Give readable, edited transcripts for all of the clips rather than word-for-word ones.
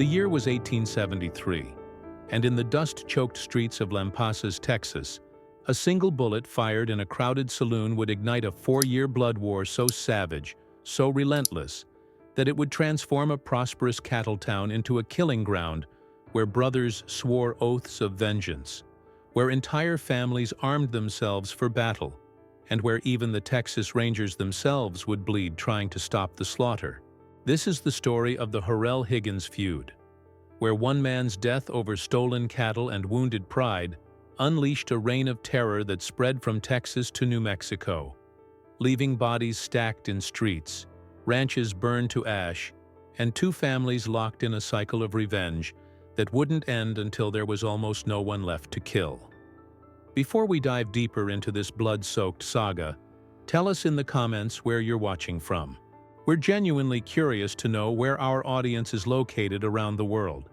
The year was 1873, and in the dust-choked streets of Lampasas, Texas, a single bullet fired in a crowded saloon would ignite a 4-year blood war so savage, so relentless, that it would transform a prosperous cattle town into a killing ground where brothers swore oaths of vengeance, where entire families armed themselves for battle, and where even the Texas Rangers themselves would bleed trying to stop the slaughter. This is the story of the Horrell-Higgins feud, where one man's death over stolen cattle and wounded pride unleashed a reign of terror that spread from Texas to New Mexico, leaving bodies stacked in streets, ranches burned to ash, and two families locked in a cycle of revenge that wouldn't end until there was almost no one left to kill. Before we dive deeper into this blood-soaked saga, tell us in the comments where you're watching from. We're genuinely curious to know where our audience is located around the world.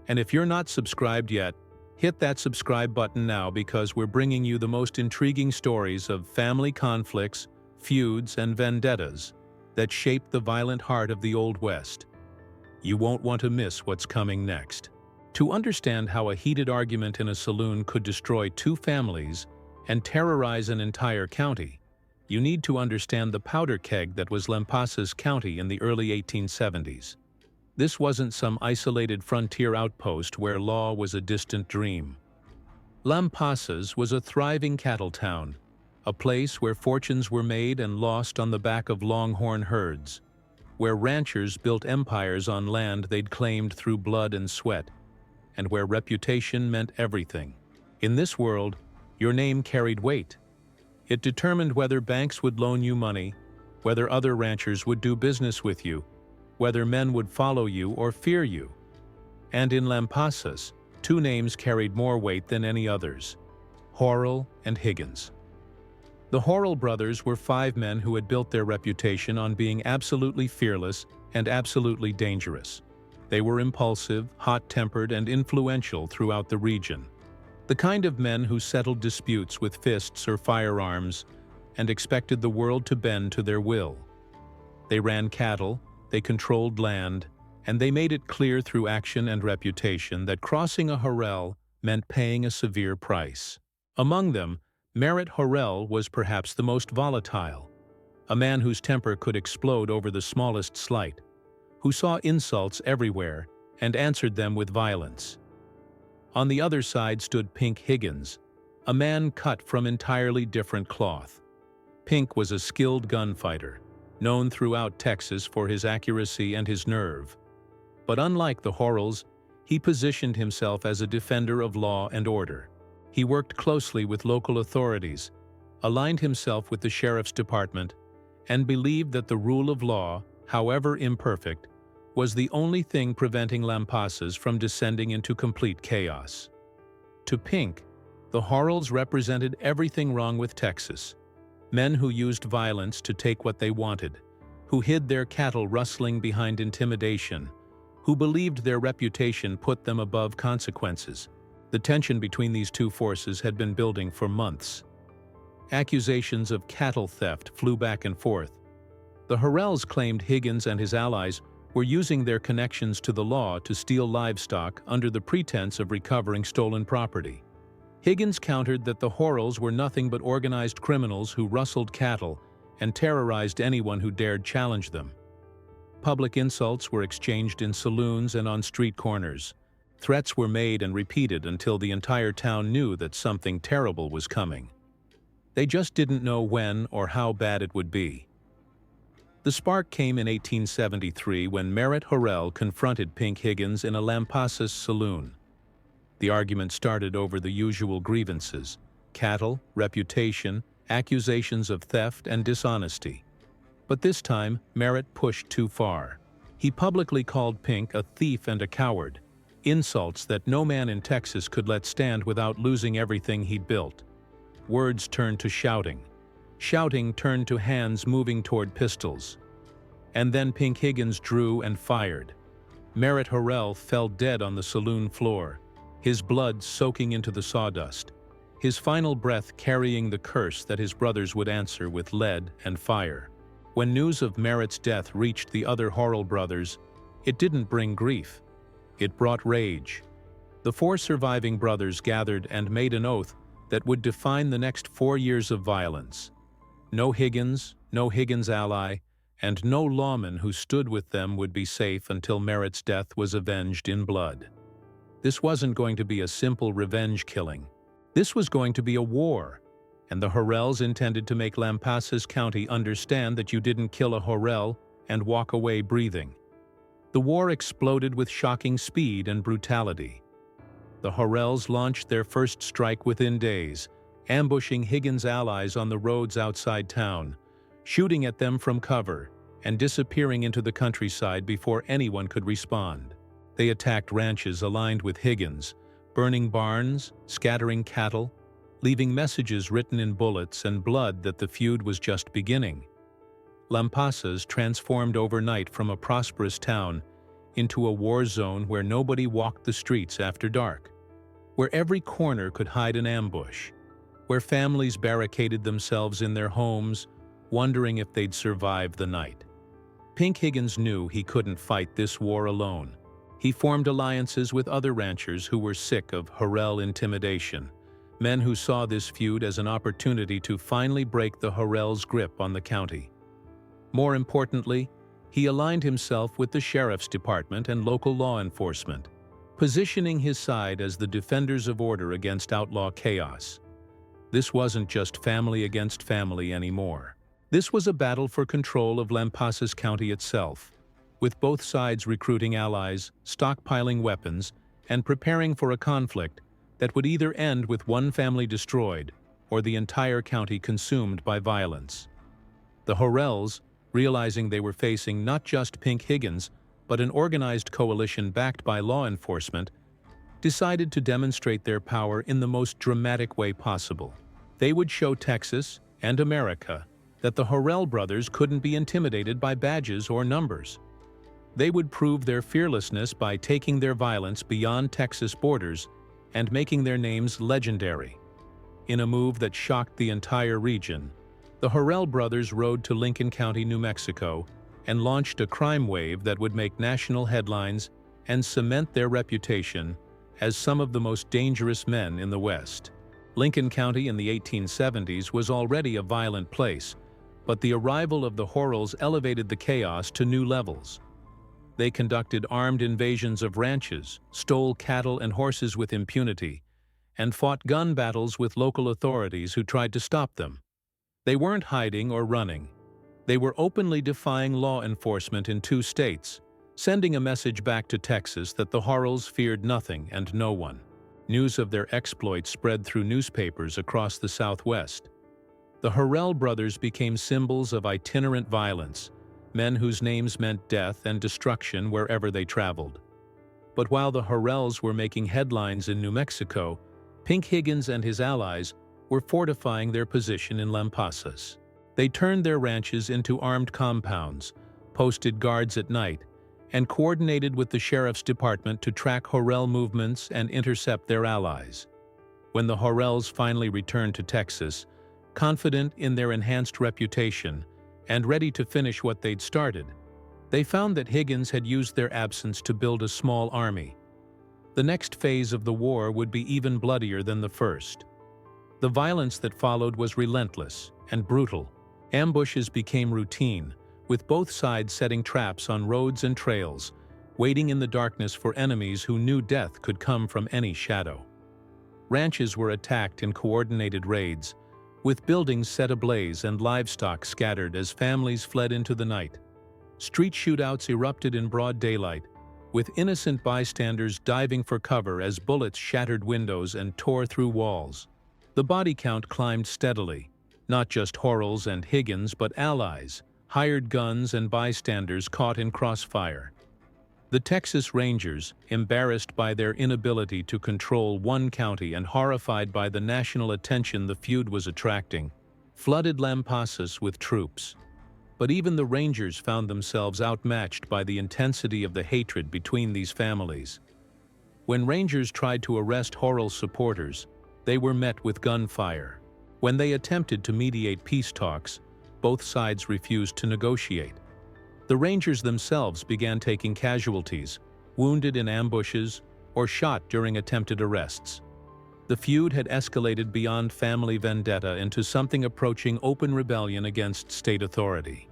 And if you're not subscribed yet, hit that subscribe button now, because we're bringing you the most intriguing stories of family conflicts, feuds, and vendettas that shaped the violent heart of the Old West. You won't want to miss what's coming next. To understand how a heated argument in a saloon could destroy two families and terrorize an entire county, you need to understand the powder keg that was Lampasas County in the early 1870s. This wasn't some isolated frontier outpost where law was a distant dream. Lampasas was a thriving cattle town, a place where fortunes were made and lost on the back of longhorn herds, where ranchers built empires on land they'd claimed through blood and sweat, and where reputation meant everything. In this world, your name carried weight. It determined whether banks would loan you money, whether other ranchers would do business with you, whether men would follow you or fear you. And in Lampasas, two names carried more weight than any others: Horrell and Higgins. The Horrell brothers were 5 men who had built their reputation on being absolutely fearless and absolutely dangerous. They were impulsive, hot-tempered, and influential throughout the region. The kind of men who settled disputes with fists or firearms and expected the world to bend to their will. They ran cattle, they controlled land, and they made it clear through action and reputation that crossing a Horrell meant paying a severe price. Among them, Merritt Horrell was perhaps the most volatile, a man whose temper could explode over the smallest slight, who saw insults everywhere and answered them with violence. On the other side stood Pink Higgins, a man cut from entirely different cloth. Pink was a skilled gunfighter, known throughout Texas for his accuracy and his nerve. But unlike the Horrells, he positioned himself as a defender of law and order. He worked closely with local authorities, aligned himself with the sheriff's department, and believed that the rule of law, however imperfect, was the only thing preventing Lampasas from descending into complete chaos. To Pink, the Horrells represented everything wrong with Texas: men who used violence to take what they wanted, who hid their cattle rustling behind intimidation, who believed their reputation put them above consequences. The tension between these two forces had been building for months. Accusations of cattle theft flew back and forth. The Horrells claimed Higgins and his allies were using their connections to the law to steal livestock under the pretense of recovering stolen property. Higgins countered that the Horrells were nothing but organized criminals who rustled cattle and terrorized anyone who dared challenge them. Public insults were exchanged in saloons and on street corners. Threats were made and repeated until the entire town knew that something terrible was coming. They just didn't know when or how bad it would be. The spark came in 1873 when Merritt Horrell confronted Pink Higgins in a Lampasas saloon. The argument started over the usual grievances: cattle, reputation, accusations of theft, and dishonesty. But this time, Merritt pushed too far. He publicly called Pink a thief and a coward, insults that no man in Texas could let stand without losing everything he'd built. Words turned to shouting. Shouting turned to hands moving toward pistols. And then Pink Higgins drew and fired. Merritt Horrell fell dead on the saloon floor, his blood soaking into the sawdust, his final breath carrying the curse that his brothers would answer with lead and fire. When news of Merritt's death reached the other Horrell brothers, it didn't bring grief. It brought rage. The four surviving brothers gathered and made an oath that would define the next 4 years of violence. No Higgins ally, and no lawman who stood with them would be safe until Merritt's death was avenged in blood. This wasn't going to be a simple revenge killing. This was going to be a war, and the Horrells intended to make Lampasas County understand that you didn't kill a Horrell and walk away breathing. The war exploded with shocking speed and brutality. The Horrells launched their first strike within days, ambushing Higgins' allies on the roads outside town, shooting at them from cover, and disappearing into the countryside before anyone could respond. They attacked ranches aligned with Higgins, burning barns, scattering cattle, leaving messages written in bullets and blood that the feud was just beginning. Lampasas transformed overnight from a prosperous town into a war zone where nobody walked the streets after dark, where every corner could hide an ambush, where families barricaded themselves in their homes, wondering if they'd survive the night. Pink Higgins knew he couldn't fight this war alone. He formed alliances with other ranchers who were sick of Horrell intimidation, men who saw this feud as an opportunity to finally break the Horrells' grip on the county. More importantly, he aligned himself with the sheriff's department and local law enforcement, positioning his side as the defenders of order against outlaw chaos. This wasn't just family against family anymore. This was a battle for control of Lampasas County itself, with both sides recruiting allies, stockpiling weapons, and preparing for a conflict that would either end with one family destroyed or the entire county consumed by violence. The Horrells, realizing they were facing not just Pink Higgins, but an organized coalition backed by law enforcement, decided to demonstrate their power in the most dramatic way possible. They would show Texas and America that the Horrell brothers couldn't be intimidated by badges or numbers. They would prove their fearlessness by taking their violence beyond Texas borders and making their names legendary. In a move that shocked the entire region, the Horrell brothers rode to Lincoln County, New Mexico, and launched a crime wave that would make national headlines and cement their reputation as some of the most dangerous men in the West. Lincoln County in the 1870s was already a violent place, but the arrival of the Horrells elevated the chaos to new levels. They conducted armed invasions of ranches, stole cattle and horses with impunity, and fought gun battles with local authorities who tried to stop them. They weren't hiding or running. They were openly defying law enforcement in 2 states, sending a message back to Texas that the Horrells feared nothing and no one. News of their exploits spread through newspapers across the Southwest. The Horrell brothers became symbols of itinerant violence, men whose names meant death and destruction wherever they traveled. But while the Horrells were making headlines in New Mexico, Pink Higgins and his allies were fortifying their position in Lampasas. They turned their ranches into armed compounds, posted guards at night, and coordinated with the sheriff's department to track Horrell movements and intercept their allies. When the Horrells finally returned to Texas, confident in their enhanced reputation and ready to finish what they'd started, they found that Higgins had used their absence to build a small army. The next phase of the war would be even bloodier than the first. The violence that followed was relentless and brutal. Ambushes became routine, with both sides setting traps on roads and trails, waiting in the darkness for enemies who knew death could come from any shadow. Ranches were attacked in coordinated raids, with buildings set ablaze and livestock scattered as families fled into the night. Street shootouts erupted in broad daylight, with innocent bystanders diving for cover as bullets shattered windows and tore through walls. The body count climbed steadily, not just Horrells and Higgins, but allies, hired guns and bystanders caught in crossfire. The Texas Rangers, embarrassed by their inability to control one county and horrified by the national attention the feud was attracting, flooded Lampasas with troops. But even the Rangers found themselves outmatched by the intensity of the hatred between these families. When Rangers tried to arrest Horrell supporters, they were met with gunfire. When they attempted to mediate peace talks, both sides refused to negotiate. The Rangers themselves began taking casualties, wounded in ambushes, or shot during attempted arrests. The feud had escalated beyond family vendetta into something approaching open rebellion against state authority.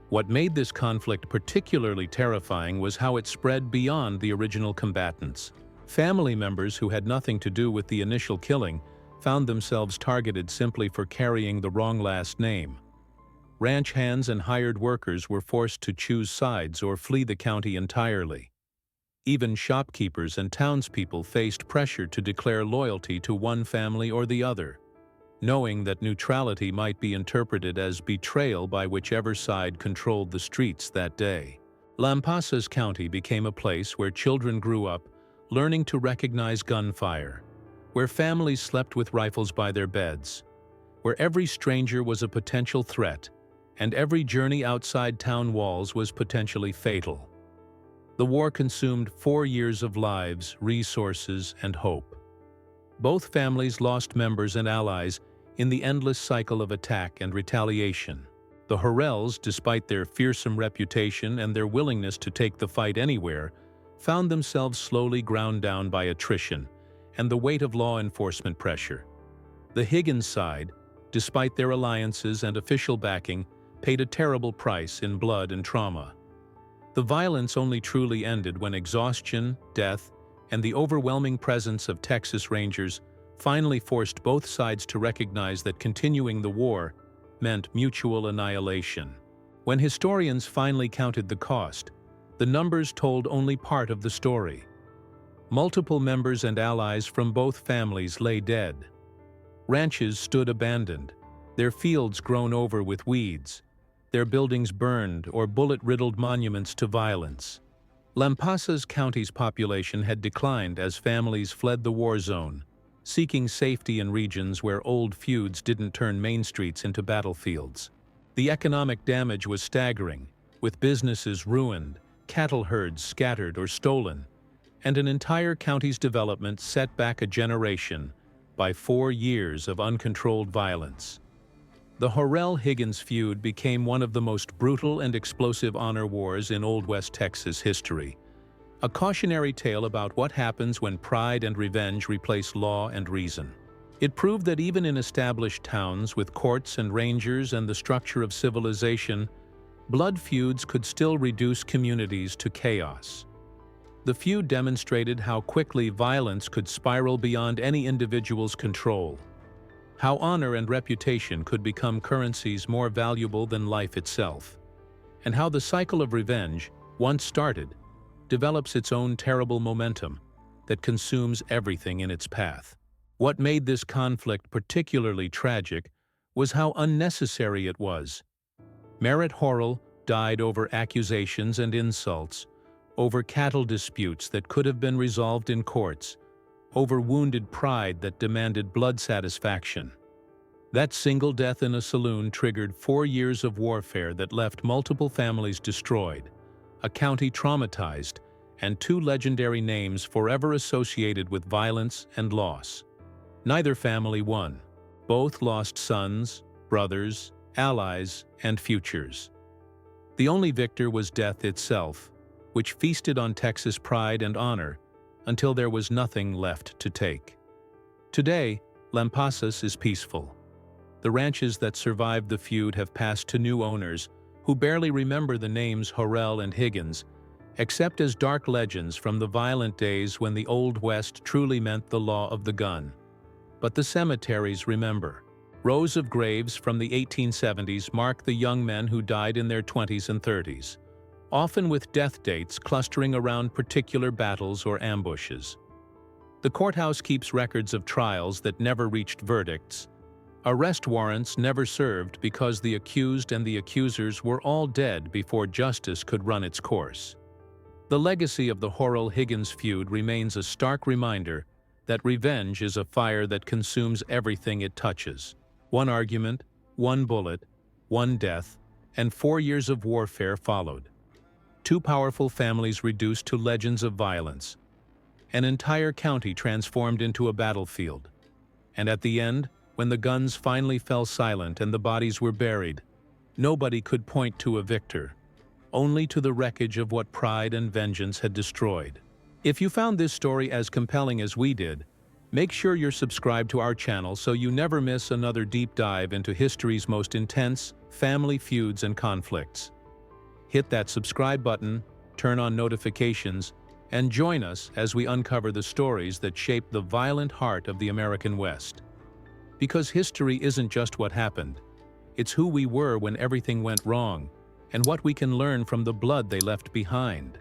What made this conflict particularly terrifying was how it spread beyond the original combatants. Family members who had nothing to do with the initial killing found themselves targeted simply for carrying the wrong last name. Ranch hands and hired workers were forced to choose sides or flee the county entirely. Even shopkeepers and townspeople faced pressure to declare loyalty to one family or the other, knowing that neutrality might be interpreted as betrayal by whichever side controlled the streets that day. Lampasas County became a place where children grew up learning to recognize gunfire, where families slept with rifles by their beds, where every stranger was a potential threat, and every journey outside town walls was potentially fatal. The war consumed 4 years of lives, resources, and hope. Both families lost members and allies in the endless cycle of attack and retaliation. The Horrells, despite their fearsome reputation and their willingness to take the fight anywhere, found themselves slowly ground down by attrition and the weight of law enforcement pressure. The Higgins side, despite their alliances and official backing, paid a terrible price in blood and trauma. The violence only truly ended when exhaustion, death, and the overwhelming presence of Texas Rangers finally forced both sides to recognize that continuing the war meant mutual annihilation. When historians finally counted the cost, the numbers told only part of the story. Multiple members and allies from both families lay dead. Ranches stood abandoned, their fields grown over with weeds, their buildings burned or bullet-riddled monuments to violence. Lampasas County's population had declined as families fled the war zone, seeking safety in regions where old feuds didn't turn main streets into battlefields. The economic damage was staggering, with businesses ruined, cattle herds scattered or stolen, and an entire county's development set back a generation by 4 years of uncontrolled violence. The Horrell-Higgins feud became one of the most brutal and explosive honor wars in Old West Texas history, a cautionary tale about what happens when pride and revenge replace law and reason. It proved that even in established towns with courts and rangers and the structure of civilization, blood feuds could still reduce communities to chaos. The feud demonstrated how quickly violence could spiral beyond any individual's control, how honor and reputation could become currencies more valuable than life itself, and how the cycle of revenge, once started, develops its own terrible momentum that consumes everything in its path. What made this conflict particularly tragic was how unnecessary it was. Merritt Horrell died over accusations and insults, over cattle disputes that could have been resolved in courts, over wounded pride that demanded blood satisfaction. That single death in a saloon triggered 4 years of warfare that left multiple families destroyed, a county traumatized, and 2 legendary names forever associated with violence and loss. Neither family won. Both lost sons, brothers, allies, and futures. The only victor was death itself, which feasted on Texas pride and honor until there was nothing left to take. Today, Lampasas is peaceful. The ranches that survived the feud have passed to new owners who barely remember the names Horrell and Higgins, except as dark legends from the violent days when the Old West truly meant the law of the gun. But the cemeteries remember. Rows of graves from the 1870s mark the young men who died in their 20s and 30s, often with death dates clustering around particular battles or ambushes. The courthouse keeps records of trials that never reached verdicts, arrest warrants never served because the accused and the accusers were all dead before justice could run its course. The legacy of the Horrell-Higgins feud remains a stark reminder that revenge is a fire that consumes everything it touches. One argument, one bullet, one death, and 4 years of warfare followed. 2 powerful families reduced to legends of violence. An entire county transformed into a battlefield. And at the end, when the guns finally fell silent and the bodies were buried, nobody could point to a victor. only to the wreckage of what pride and vengeance had destroyed. If you found this story as compelling as we did, make sure you're subscribed to our channel so you never miss another deep dive into history's most intense family feuds and conflicts. Hit that subscribe button, turn on notifications, and join us as we uncover the stories that shaped the violent heart of the American West. Because history isn't just what happened, it's who we were when everything went wrong, and what we can learn from the blood they left behind.